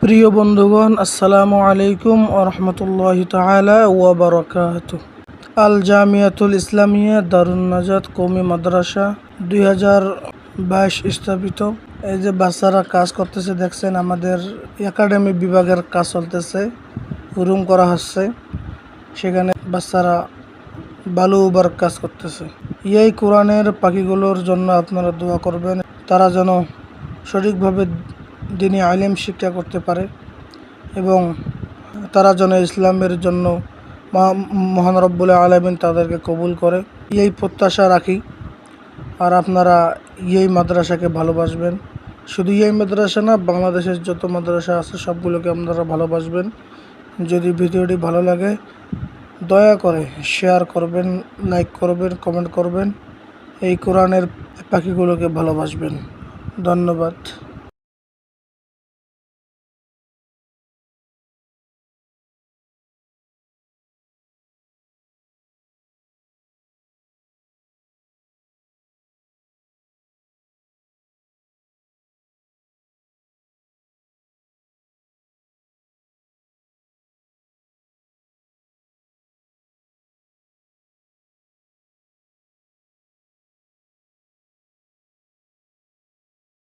প্রিয় বন্ধুগণ, আসসালামু আলাইকুম ওয়া রাহমাতুল্লাহি তাআলা ওয়া বারাকাতুহু। আল জামিয়াতুল ইসলামিয়া দারুন নাজাত কওমি মাদ্রাসা 2022 স্থাপিত। এই যে বাচ্চারা কাজ করতেছে দেখছেন, আমাদের একাডেমি বিভাগের কাজ চলতেছে, রুম করা হচ্ছে, সেখানে বাচ্চারা বালু উবার কাজ করতেছে। এই কোরআনের পাখিগুলোর জন্য আপনারা দোয়া করবেন, তারা যেন সঠিকভাবে দিনী আলিম শিক্ষা করতে পারে এবং তারা যেন ইসলামের জন্য মহান রব্বুল আলামিন তাদেরকে কবুল করে, এই প্রত্যাশা রাখি। আর আপনারা এই মাদ্রাসাকে ভালোবাসবেন, শুধু এই মাদ্রাসা না, বাংলাদেশের যত মাদ্রাসা আছে সবগুলোকে আপনারা ভালোবাসবেন। যদি ভিডিওটি ভালো লাগে দয়া করে শেয়ার করবেন, লাইক করবেন, কমেন্ট করবেন, এই কোরআনের পাখিগুলোকে ভালোবাসবেন। ধন্যবাদ।